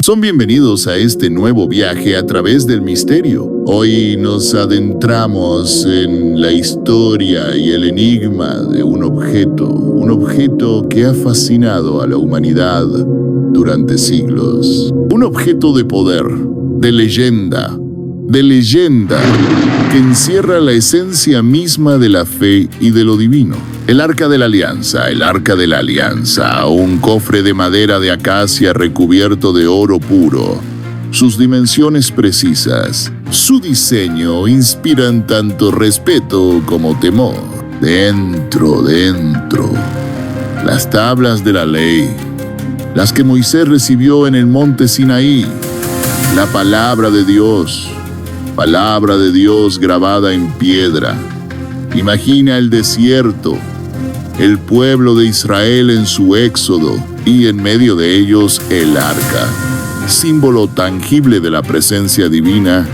Son bienvenidos a este nuevo viaje a través del misterio. Hoy nos adentramos en la historia y el enigma de un objeto que ha fascinado a la humanidad durante siglos. Un objeto de poder, de leyenda, que encierra la esencia misma de la fe y de lo divino. El Arca de la Alianza, un cofre de madera de acacia recubierto de oro puro. Sus dimensiones precisas, su diseño inspiran tanto respeto como temor. Dentro, las tablas de la ley, las que Moisés recibió en el monte Sinaí, la palabra de Dios grabada en piedra. Imagina el desierto, el pueblo de Israel en su éxodo y en medio de ellos el arca, símbolo tangible de la presencia divina,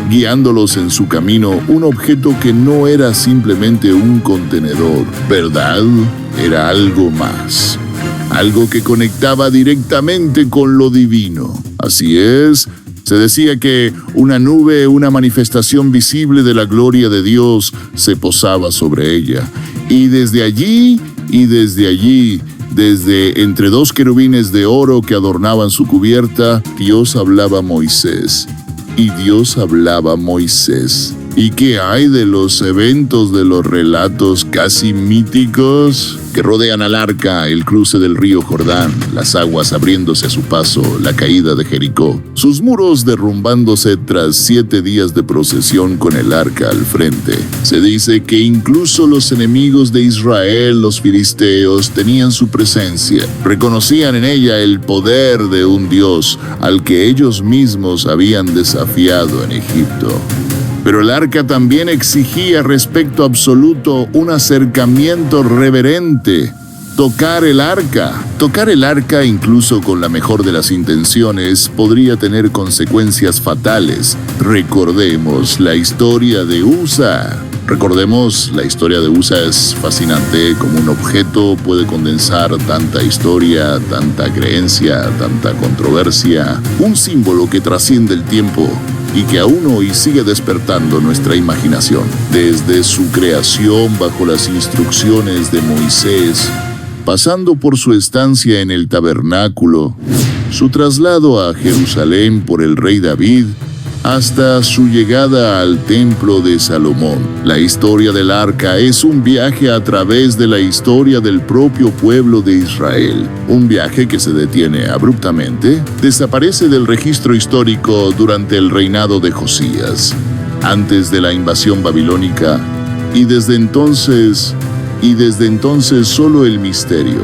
guiándolos en su camino, un objeto que no era simplemente un contenedor, ¿verdad? Era algo más, algo que conectaba directamente con lo divino. Así es. Se decía que una nube, una manifestación visible de la gloria de Dios, se posaba sobre ella. Y desde allí, desde entre dos querubines de oro que adornaban su cubierta, Dios hablaba a Moisés. ¿Y qué hay de los eventos, de los relatos casi míticos que rodean al arca, el cruce del río Jordán, las aguas abriéndose a su paso, la caída de Jericó, sus muros derrumbándose tras 7 días de procesión con el arca al frente? Se dice que incluso los enemigos de Israel, los filisteos, tenían su presencia, reconocían en ella el poder de un Dios al que ellos mismos habían desafiado en Egipto. Pero el arca también exigía respeto absoluto, un acercamiento reverente. Tocar el arca, incluso con la mejor de las intenciones, podría tener consecuencias fatales. Recordemos la historia de Usa. La historia de Usa es fascinante. Como un objeto puede condensar tanta historia, tanta creencia, tanta controversia. Un símbolo que trasciende el tiempo y que aún hoy sigue despertando nuestra imaginación. Desde su creación bajo las instrucciones de Moisés, pasando por su estancia en el tabernáculo, su traslado a Jerusalén por el rey David, hasta su llegada al templo de Salomón. La historia del arca es un viaje a través de la historia del propio pueblo de Israel. Un viaje que se detiene abruptamente, desaparece del registro histórico durante el reinado de Josías, antes de la invasión babilónica, y desde entonces solo el misterio.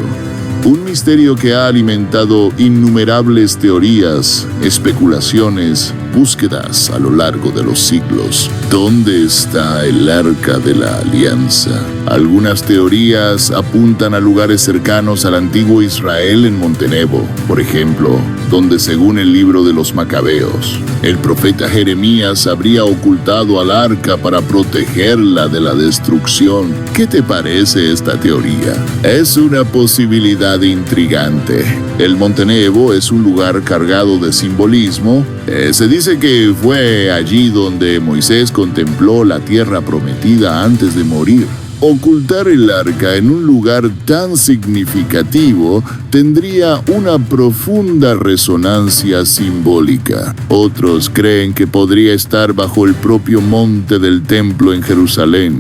Un misterio que ha alimentado innumerables teorías, especulaciones, búsquedas a lo largo de los siglos. ¿Dónde está el Arca de la Alianza? Algunas teorías apuntan a lugares cercanos al antiguo Israel en Monte Nebo, por ejemplo, donde según el libro de los Macabeos, el profeta Jeremías habría ocultado al arca para protegerla de la destrucción. ¿Qué te parece esta teoría? Es una posibilidad intrigante. El Monte Nebo es un lugar cargado de simbolismo. Se dice que fue allí donde Moisés contempló la tierra prometida antes de morir. Ocultar el arca en un lugar tan significativo tendría una profunda resonancia simbólica. Otros creen que podría estar bajo el propio monte del templo en Jerusalén,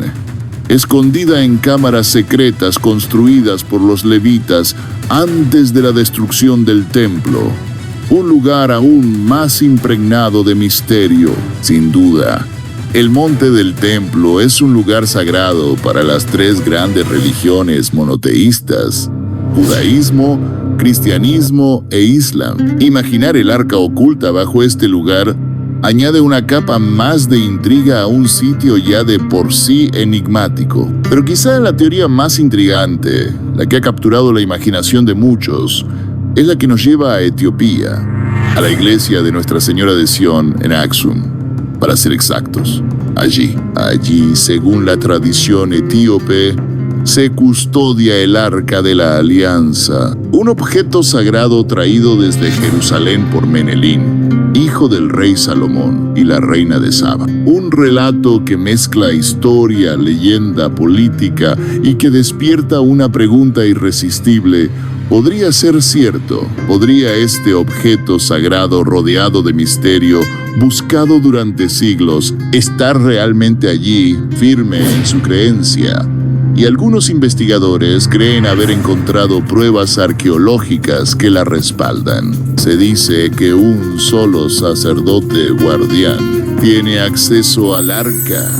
escondida en cámaras secretas construidas por los levitas antes de la destrucción del templo. Un lugar aún más impregnado de misterio, sin duda. El monte del templo es un lugar sagrado para las 3 grandes religiones monoteístas: judaísmo, cristianismo e islam. Imaginar el arca oculta bajo este lugar añade una capa más de intriga a un sitio ya de por sí enigmático. Pero quizá la teoría más intrigante, la que ha capturado la imaginación de muchos, es la que nos lleva a Etiopía, a la iglesia de Nuestra Señora de Sion en Axum, para ser exactos. Allí, según la tradición etíope, se custodia el Arca de la Alianza, un objeto sagrado traído desde Jerusalén por Menelín, hijo del rey Salomón y la reina de Saba. Un relato que mezcla historia, leyenda, política y que despierta una pregunta irresistible. ¿Podría ser cierto? ¿Podría este objeto sagrado rodeado de misterio, buscado durante siglos, estar realmente allí, firme en su creencia? Y algunos investigadores creen haber encontrado pruebas arqueológicas que la respaldan. Se dice que un solo sacerdote guardián tiene acceso al arca,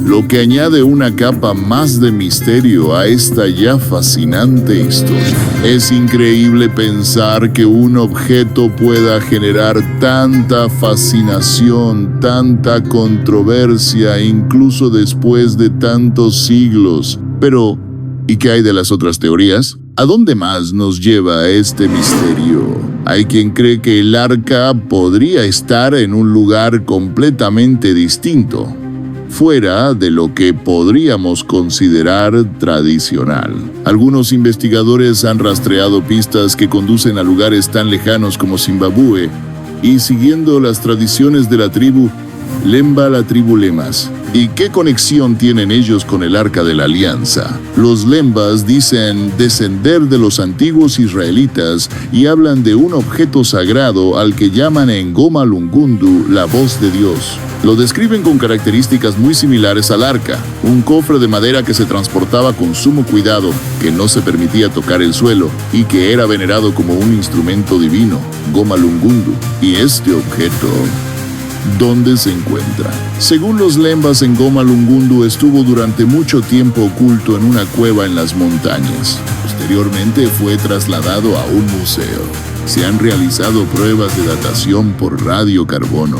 lo que añade una capa más de misterio a esta ya fascinante historia. Es increíble pensar que un objeto pueda generar tanta fascinación, tanta controversia, incluso después de tantos siglos. Pero, ¿y qué hay de las otras teorías? ¿A dónde más nos lleva este misterio? Hay quien cree que el arca podría estar en un lugar completamente distinto, fuera de lo que podríamos considerar tradicional. Algunos investigadores han rastreado pistas que conducen a lugares tan lejanos como Zimbabue y siguiendo las tradiciones de la tribu Lemba, la tribu Lemas. ¿Y qué conexión tienen ellos con el Arca de la Alianza? Los Lembas dicen descender de los antiguos israelitas y hablan de un objeto sagrado al que llaman en Ngoma Lungundu la voz de Dios. Lo describen con características muy similares al arca, un cofre de madera que se transportaba con sumo cuidado, que no se permitía tocar el suelo y que era venerado como un instrumento divino, Ngoma Lungundu. Y este objeto, ¿dónde se encuentra? Según los Lembas, en Ngoma Lungundu estuvo durante mucho tiempo oculto en una cueva en las montañas. Posteriormente fue trasladado a un museo. Se han realizado pruebas de datación por radiocarbono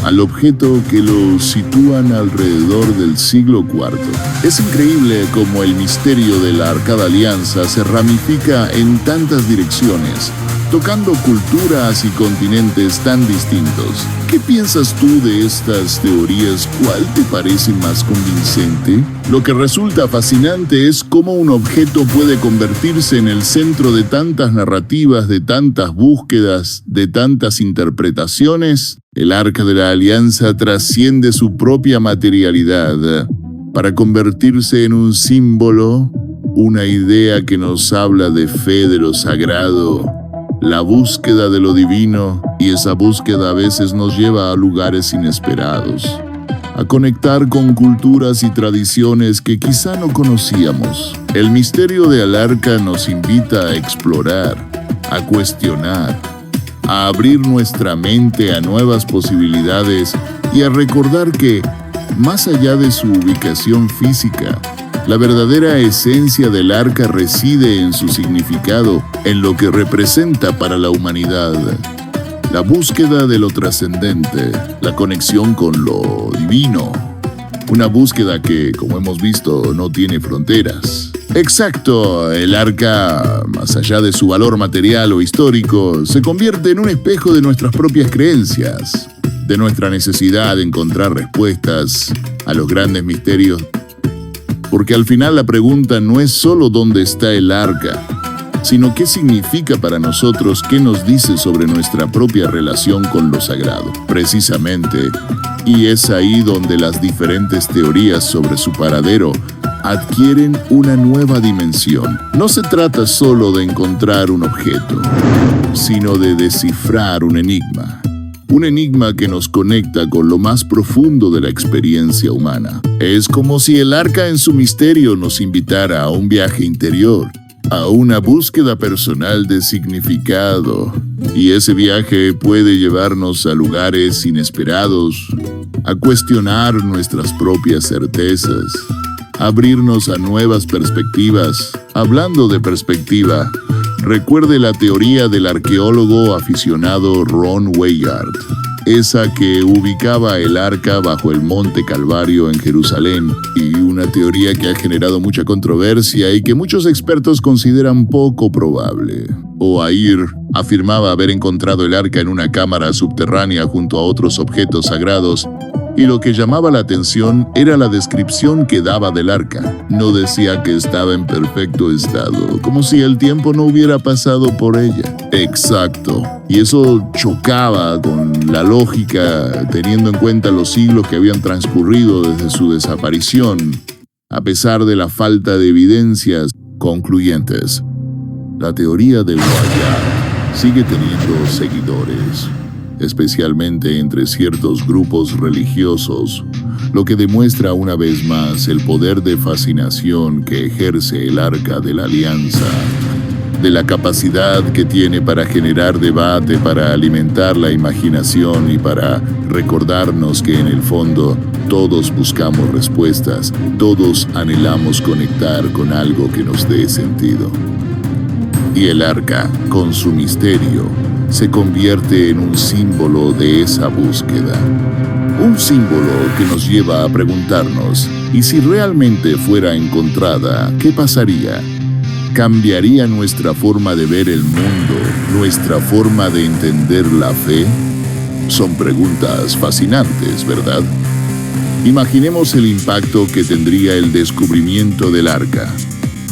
al objeto que lo sitúan alrededor del siglo IV. Es increíble cómo el misterio de la Arca de Alianza se ramifica en tantas direcciones, tocando culturas y continentes tan distintos. ¿Qué piensas tú de estas teorías? ¿Cuál te parece más convincente? Lo que resulta fascinante es cómo un objeto puede convertirse en el centro de tantas narrativas, de tantas búsquedas, de tantas interpretaciones. El Arca de la Alianza trasciende su propia materialidad para convertirse en un símbolo, una idea que nos habla de fe, de lo sagrado, la búsqueda de lo divino, y esa búsqueda a veces nos lleva a lugares inesperados, a conectar con culturas y tradiciones que quizá no conocíamos. El misterio del arca nos invita a explorar, a cuestionar, a abrir nuestra mente a nuevas posibilidades y a recordar que, más allá de su ubicación física, la verdadera esencia del arca reside en su significado, en lo que representa para la humanidad. La búsqueda de lo trascendente, la conexión con lo divino. Una búsqueda que, como hemos visto, no tiene fronteras. Exacto, el arca, más allá de su valor material o histórico, se convierte en un espejo de nuestras propias creencias, de nuestra necesidad de encontrar respuestas a los grandes misterios. Porque al final la pregunta no es solo dónde está el arca, sino qué significa para nosotros, qué nos dice sobre nuestra propia relación con lo sagrado. Precisamente, y es ahí donde las diferentes teorías sobre su paradero adquieren una nueva dimensión. No se trata solo de encontrar un objeto, sino de descifrar un enigma. Un enigma que nos conecta con lo más profundo de la experiencia humana. Es como si el arca en su misterio nos invitara a un viaje interior, a una búsqueda personal de significado. Y ese viaje puede llevarnos a lugares inesperados, a cuestionar nuestras propias certezas, abrirnos a nuevas perspectivas. Hablando de perspectiva, recuerde la teoría del arqueólogo aficionado Ron Weigand, esa que ubicaba el arca bajo el Monte Calvario en Jerusalén, y una teoría que ha generado mucha controversia y que muchos expertos consideran poco probable. O'Hair afirmaba haber encontrado el arca en una cámara subterránea junto a otros objetos sagrados Y lo que llamaba la atención era la descripción que daba del arca. No decía que estaba en perfecto estado, como si el tiempo no hubiera pasado por ella. Exacto. Y eso chocaba con la lógica, teniendo en cuenta los siglos que habían transcurrido desde su desaparición, a pesar de la falta de evidencias concluyentes. La teoría del Wayar sigue teniendo seguidores, especialmente entre ciertos grupos religiosos, lo que demuestra una vez más el poder de fascinación que ejerce el Arca de la Alianza, de la capacidad que tiene para generar debate, para alimentar la imaginación y para recordarnos que en el fondo todos buscamos respuestas, todos anhelamos conectar con algo que nos dé sentido. Y el Arca, con su misterio, se convierte en un símbolo de esa búsqueda. Un símbolo que nos lleva a preguntarnos, ¿y si realmente fuera encontrada, qué pasaría? ¿Cambiaría nuestra forma de ver el mundo, nuestra forma de entender la fe? Son preguntas fascinantes, ¿verdad? Imaginemos el impacto que tendría el descubrimiento del Arca.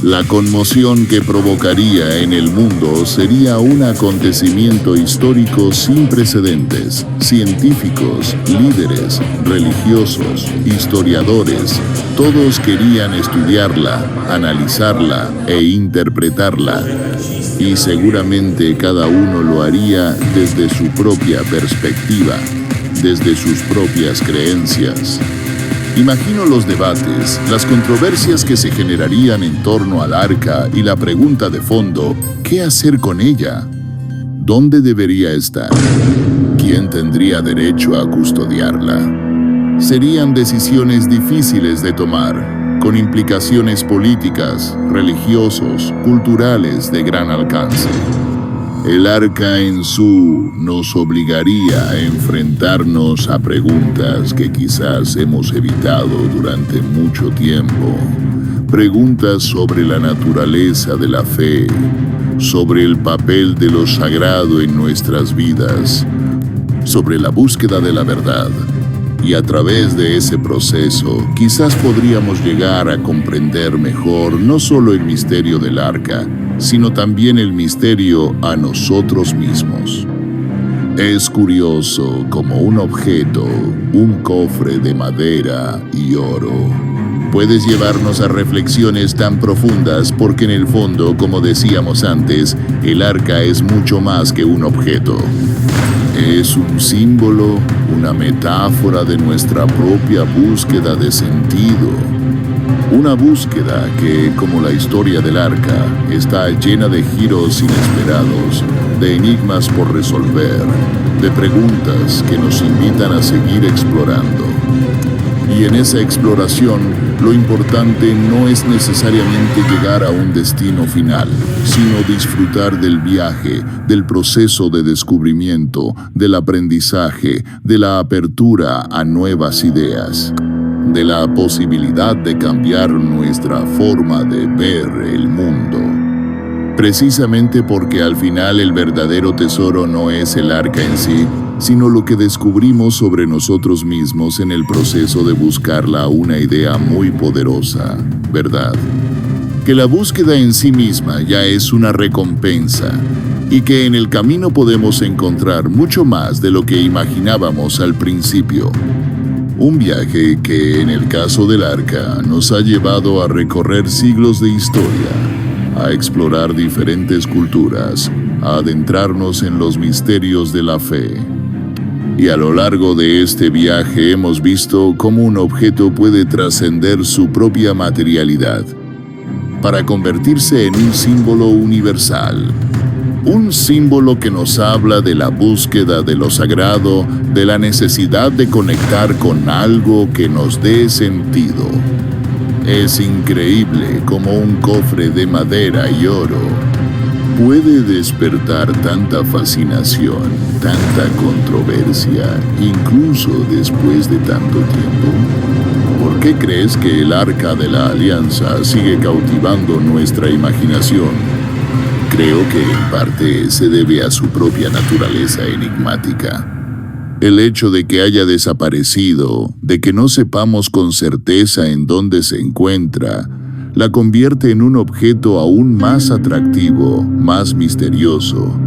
La conmoción que provocaría en el mundo sería un acontecimiento histórico sin precedentes. Científicos, líderes, religiosos, historiadores, todos querían estudiarla, analizarla e interpretarla. Y seguramente cada uno lo haría desde su propia perspectiva, desde sus propias creencias. Imagino los debates, las controversias que se generarían en torno al arca y la pregunta de fondo, ¿qué hacer con ella? ¿Dónde debería estar? ¿Quién tendría derecho a custodiarla? Serían decisiones difíciles de tomar, con implicaciones políticas, religiosos, culturales de gran alcance. El arca en su nos obligaría a enfrentarnos a preguntas que quizás hemos evitado durante mucho tiempo. Preguntas sobre la naturaleza de la fe, sobre el papel de lo sagrado en nuestras vidas, sobre la búsqueda de la verdad. Y a través de ese proceso, quizás podríamos llegar a comprender mejor no solo el misterio del arca, sino también el misterio a nosotros mismos. Es curioso como un objeto, un cofre de madera y oro, puedes llevarnos a reflexiones tan profundas porque en el fondo, como decíamos antes, el arca es mucho más que un objeto. Es un símbolo, una metáfora de nuestra propia búsqueda de sentido. Una búsqueda que, como la historia del arca, está llena de giros inesperados, de enigmas por resolver, de preguntas que nos invitan a seguir explorando. Y en esa exploración, lo importante no es necesariamente llegar a un destino final, sino disfrutar del viaje, del proceso de descubrimiento, del aprendizaje, de la apertura a nuevas ideas, de la posibilidad de cambiar nuestra forma de ver el mundo. Precisamente porque al final el verdadero tesoro no es el arca en sí, sino lo que descubrimos sobre nosotros mismos en el proceso de buscarla, una idea muy poderosa, ¿verdad? Que la búsqueda en sí misma ya es una recompensa y que en el camino podemos encontrar mucho más de lo que imaginábamos al principio. Un viaje que, en el caso del arca, nos ha llevado a recorrer siglos de historia, a explorar diferentes culturas, a adentrarnos en los misterios de la fe. Y a lo largo de este viaje hemos visto cómo un objeto puede trascender su propia materialidad para convertirse en un símbolo universal. Un símbolo que nos habla de la búsqueda de lo sagrado, de la necesidad de conectar con algo que nos dé sentido. Es increíble cómo un cofre de madera y oro puede despertar tanta fascinación, tanta controversia, incluso después de tanto tiempo. ¿Por qué crees que el Arca de la Alianza sigue cautivando nuestra imaginación? Creo que en parte se debe a su propia naturaleza enigmática. El hecho de que haya desaparecido, de que no sepamos con certeza en dónde se encuentra, la convierte en un objeto aún más atractivo, más misterioso.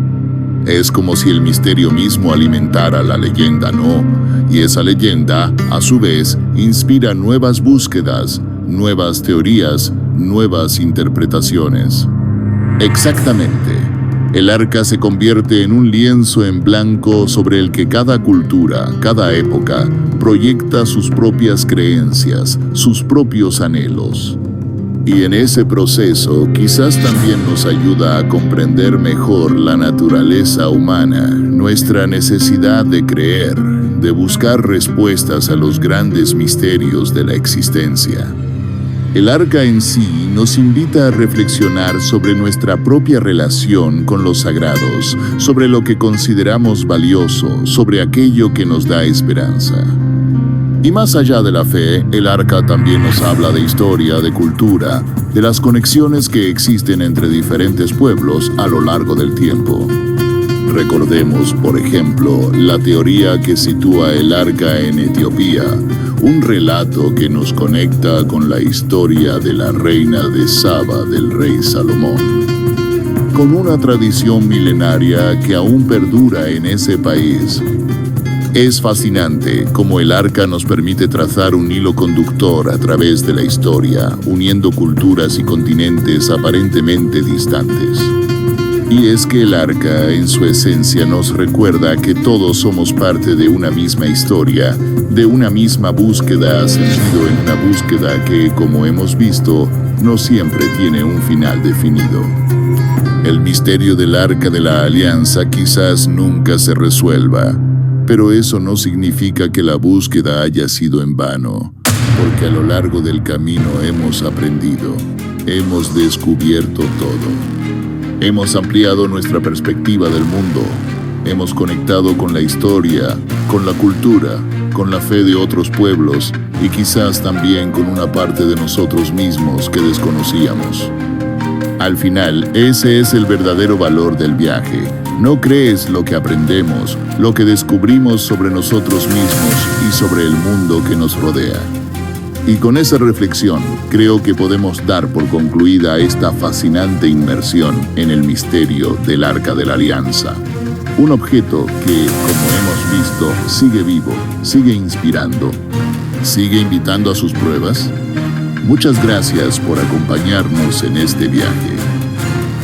Es como si el misterio mismo alimentara la leyenda, ¿no? Y esa leyenda, a su vez, inspira nuevas búsquedas, nuevas teorías, nuevas interpretaciones. Exactamente. El arca se convierte en un lienzo en blanco sobre el que cada cultura, cada época, proyecta sus propias creencias, sus propios anhelos. Y en ese proceso quizás también nos ayuda a comprender mejor la naturaleza humana, nuestra necesidad de creer, de buscar respuestas a los grandes misterios de la existencia. El arca en sí nos invita a reflexionar sobre nuestra propia relación con los sagrados, sobre lo que consideramos valioso, sobre aquello que nos da esperanza. Y más allá de la fe, el arca también nos habla de historia, de cultura, de las conexiones que existen entre diferentes pueblos a lo largo del tiempo. Recordemos, por ejemplo, la teoría que sitúa el arca en Etiopía, un relato que nos conecta con la historia de la reina de Saba del rey Salomón, con una tradición milenaria que aún perdura en ese país. Es fascinante cómo el arca nos permite trazar un hilo conductor a través de la historia, uniendo culturas y continentes aparentemente distantes. Y es que el arca, en su esencia, nos recuerda que todos somos parte de una misma historia, de una misma búsqueda, sentido en una búsqueda que, como hemos visto, no siempre tiene un final definido. El misterio del Arca de la Alianza quizás nunca se resuelva, pero eso no significa que la búsqueda haya sido en vano, porque a lo largo del camino hemos aprendido, hemos descubierto todo. Hemos ampliado nuestra perspectiva del mundo, hemos conectado con la historia, con la cultura, con la fe de otros pueblos y quizás también con una parte de nosotros mismos que desconocíamos. Al final, ese es el verdadero valor del viaje. No crees lo que aprendemos, lo que descubrimos sobre nosotros mismos y sobre el mundo que nos rodea. Y con esa reflexión, creo que podemos dar por concluida esta fascinante inmersión en el misterio del Arca de la Alianza. Un objeto que, como hemos visto, sigue vivo, sigue inspirando, sigue invitando a sus pruebas. Muchas gracias por acompañarnos en este viaje.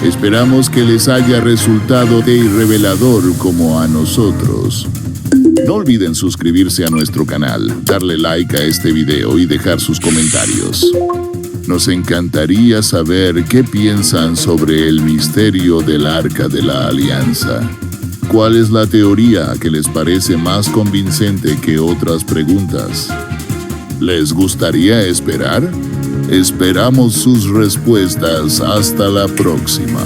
Esperamos que les haya resultado de revelador como a nosotros. No olviden suscribirse a nuestro canal, darle like a este video y dejar sus comentarios. Nos encantaría saber qué piensan sobre el misterio del Arca de la Alianza. ¿Cuál es la teoría que les parece más convincente que otras preguntas? ¿Les gustaría esperar? Esperamos sus respuestas. Hasta la próxima.